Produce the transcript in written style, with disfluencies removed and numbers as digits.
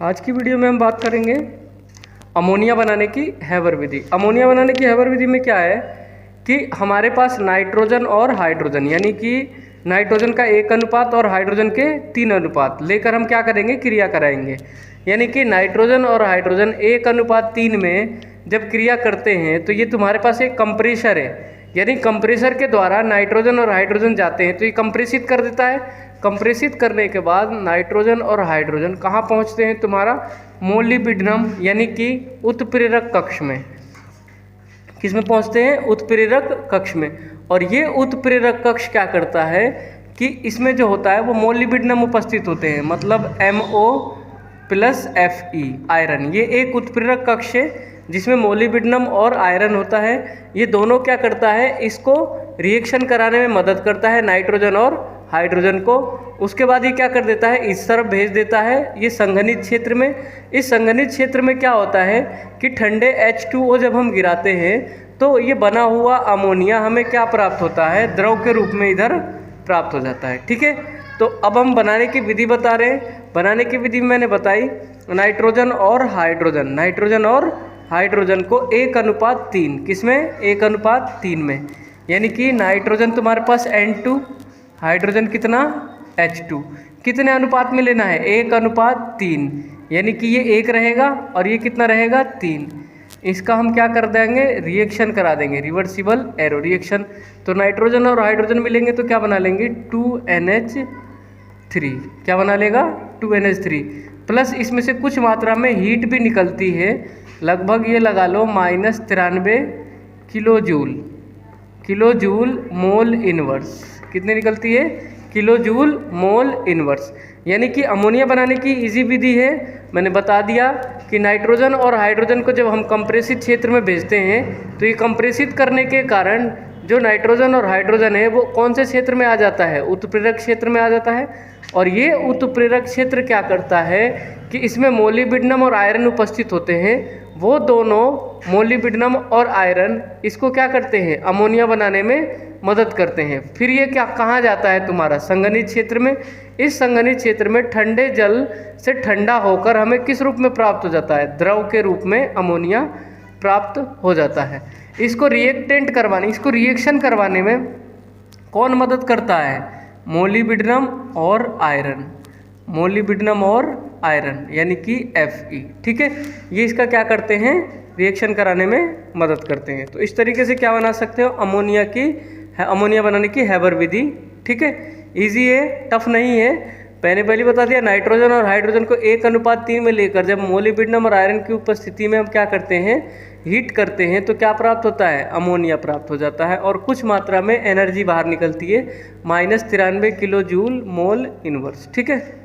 आज की वीडियो में हम बात करेंगे अमोनिया बनाने की हैबर विधि। अमोनिया बनाने की हैबर विधि में क्या है कि हमारे पास नाइट्रोजन और हाइड्रोजन यानी कि नाइट्रोजन का 1 अनुपात और हाइड्रोजन के 3 अनुपात लेकर हम क्या करेंगे, क्रिया कराएंगे। यानी कि नाइट्रोजन और हाइड्रोजन 1 अनुपात 3 में जब क्रिया करते हैं तो ये तुम्हारे पास एक कंप्रेसर है, यानी कंप्रेसर के द्वारा नाइट्रोजन और हाइड्रोजन जाते हैं तो ये कंप्रेसित कर देता है। कंप्रेसित करने के बाद नाइट्रोजन और हाइड्रोजन कहाँ पहुँचते हैं, तुम्हारा मोलिबिडनम यानी कि उत्प्रेरक कक्ष में। किस में पहुँचते हैं, उत्प्रेरक कक्ष में। और ये उत्प्रेरक कक्ष क्या करता है कि इसमें जो होता है वो मोलिबिडनम उपस्थित होते हैं, मतलब MO+Fe आयरन। ये एक उत्प्रेरक कक्ष है जिसमें मोलिबिडनम और आयरन होता है। ये दोनों क्या करता है, इसको रिएक्शन कराने में मदद करता है नाइट्रोजन और हाइड्रोजन को। उसके बाद ये क्या कर देता है, इस तरफ भेज देता है ये संघनित क्षेत्र में। इस संघनित क्षेत्र में क्या होता है कि ठंडे H2O जब हम गिराते हैं तो ये बना हुआ अमोनिया हमें क्या प्राप्त होता है, द्रव के रूप में इधर प्राप्त हो जाता है। ठीक है, तो अब हम बनाने की विधि बता रहे हैं। बनाने की विधि मैंने बताई, नाइट्रोजन और हाइड्रोजन को 1 अनुपात 3, किसमें 1 अनुपात 3 में। यानी कि नाइट्रोजन तुम्हारे पास N2, हाइड्रोजन कितना H2, कितने अनुपात में लेना है, 1 अनुपात 3। यानी कि ये 1 रहेगा और ये कितना रहेगा 3। इसका हम क्या कर देंगे, रिएक्शन करा देंगे, रिवर्सिबल एरो रिएक्शन। तो नाइट्रोजन और हाइड्रोजन मिलेंगे तो क्या बना लेंगे 2NH3। क्या बना लेगा 2NH3 प्लस इसमें से कुछ मात्रा में हीट भी निकलती है, लगभग ये लगा लो -93 किलोजूल मोल इनवर्स। कितने निकलती है, किलोजूल मोल इनवर्स। यानी कि अमोनिया बनाने की इजी विधि है। मैंने बता दिया कि नाइट्रोजन और हाइड्रोजन को जब हम कंप्रेसित क्षेत्र में भेजते हैं तो ये कंप्रेसित करने के कारण जो नाइट्रोजन और हाइड्रोजन है वो कौन से क्षेत्र में आ जाता है, उत्प्रेरक क्षेत्र में आ जाता है। और ये उत्प्रेरक क्षेत्र क्या करता है कि इसमें मोलिबिडनम और आयरन उपस्थित होते हैं। वो दोनों मोलिबिडनम और आयरन इसको क्या करते हैं, अमोनिया बनाने में मदद करते हैं। फिर ये क्या कहाँ जाता है, तुम्हारा संघनित क्षेत्र में। इस संघनित क्षेत्र में ठंडे जल से ठंडा होकर हमें किस रूप में प्राप्त हो जाता है, द्रव के रूप में अमोनिया प्राप्त हो जाता है। इसको रिएक्शन करवाने में कौन मदद करता है, मोलिबिडनम और आयरन यानी कि Fe। ठीक है, ये इसका क्या करते हैं, रिएक्शन कराने में मदद करते हैं। तो इस तरीके से क्या बना सकते हो, अमोनिया बनाने की हैबर विधि। ठीक है, इजी है, टफ नहीं है। मैंने पहले बता दिया, नाइट्रोजन और हाइड्रोजन को 1 अनुपात 3 में लेकर जब मोलिबिडनम और आयरन की उपस्थिति में हम क्या करते हैं, हीट करते हैं तो क्या प्राप्त होता है, अमोनिया प्राप्त हो जाता है। और कुछ मात्रा में एनर्जी बाहर निकलती है, -93 किलोजूल मोल इनवर्स। ठीक है।